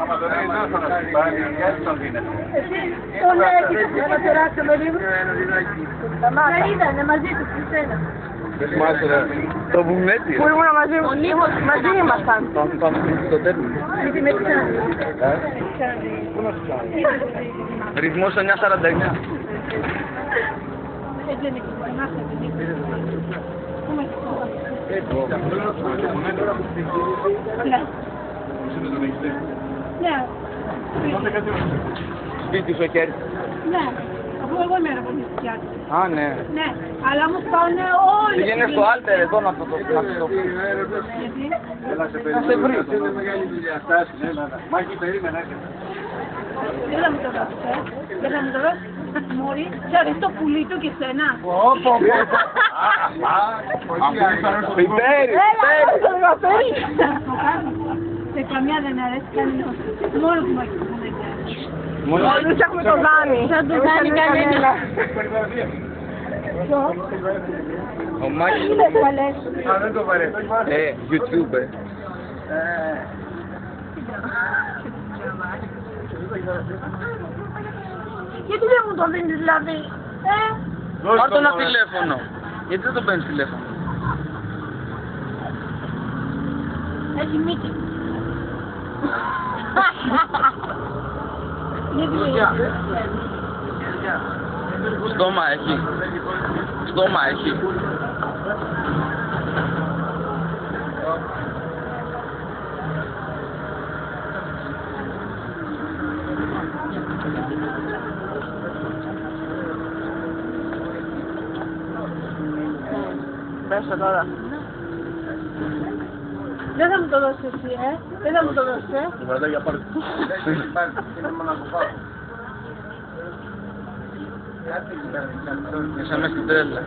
Άμα το ρίχνει να πάρει, γιατί τον δίνετε. Εσύ τον έχεις να περάσει με λίγο. Δεν ήταν μαζί του Χριστένα. Δεν θυμάσαι ρε. Το βουνέτι. Που ήμουν μαζί ήμασταν. Πάμε στο τέλος. Γιατί με πιάνει. Πού να σου κάνει. Ρυθμός 9:49. Έτσι είναι και να ναι. Σπίτι σου εκεί. Ναι. Αφού εγώ είμαι ρεπονιστιάτη. Α, ναι. Ναι. Αλλά όμως πάνε όλοι. Πήγαινε στο Άλτερ εδώ να το πει. Γιατί? Να σε βρει. Είναι μεγάλη δουλειά. Στάση, ναι. Μάκη, περίμενα. Δεν θα μου το δώσεις, δεν θα μου το δώσεις. Μωρή, ξέρεις το πουλί του και σένα. Πιπέρι, πιπέρι. Σε καμιά δεν αρέσει κανένας. Μόνο που μ' Όλους έχουμε το Δάνη. Σαν το Δάνη κανένα. Ο Μάκης. Δεν το βαρέ. YouTuber. Γιατί δεν μου το δίνεις δηλαδή, Πάρ' το ένα τηλέφωνο. Γιατί δεν το παίρνεις τηλέφωνο. Έχει μύτη. Στόμα έχει. Στόμα έχει. Πες το τώρα. Δεν θα μου το δώσεις εσύ, δεν θα μου το δώσεις, Για πάρε. Είναι μονακοπά. Μέσα μέσα στην τρέλα.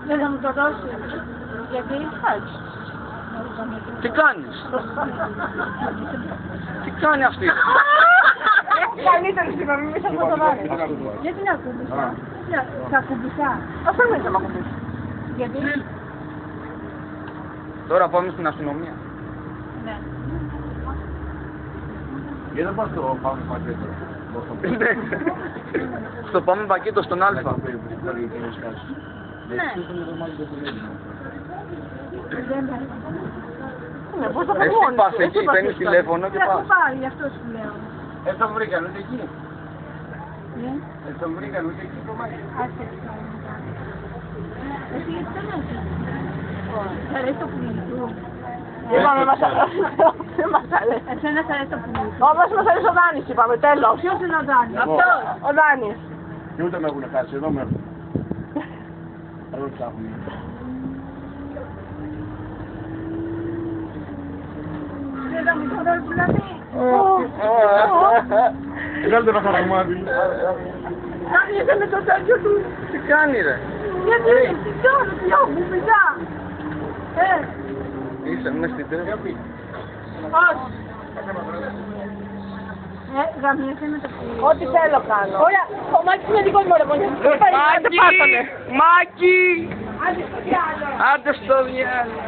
Δεν θα μου το δώσεις. Γιατί? Τι κάνεις. Τι κάνει αυτή. Καλύτερη στιγμή, μη σας πω το Δάνη. Γιατί να κουμπισά. Θα κουμπισά. Ας δεν είσαι να κουμπίσεις. Γιατί? Τώρα πάμε στην αστυνομία. Ναι. Γιατί δεν πας στο πάμε πακέτο. Στο πάμε πακέτο στον Α. Ναι. Ναι, πώς θα το Εσύ μόνος πας σου, εκεί, εσύ πας παίρνεις εκεί. τηλέφωνο και Δεν έχω πας. πάρει, γι' αυτό σου λέω. Τον βρήκαν ούτε εκεί. Ναι. Τον βρήκαν ούτε εκεί το μάτι. Άσε. Εσύ γιατί δεν έχεις. Σ' αρέσει το πουλί του. Είπαμε, μας αρέσει. Δεν μας αρέσει. Εσένα σ' αρέσει το πουλί του. Όμως μας αρέσει ο Δάνης, είπαμε, τέλος. Ποιος είναι ο Δάνης? Αυτός. Ο Δάνης. Και ούτε με έχουν χάσει, εδώ με έχουν. Εδώ ψάχνουν. Δεν θα μου το δώσεις δηλαδή. Βγάλτε ένα χαραμάδι. Κάμιεσαι με το τέτοιο του. Τι κάνει ρε. Γιατί τι τώρα, ποιο κουμπιζά. Είσαι μέσα στην τρέλα. Όχι. Γαμιέσαι με το πουλί. Ό,τι θέλω κάνω. Ωραία, ο Μάκης είναι δικός μου ρε πονιός. Μάκη! Μάκη! Άντε στο διάλογο. Άντε στο διάλογο.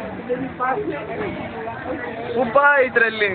Πού πάει η τρελή.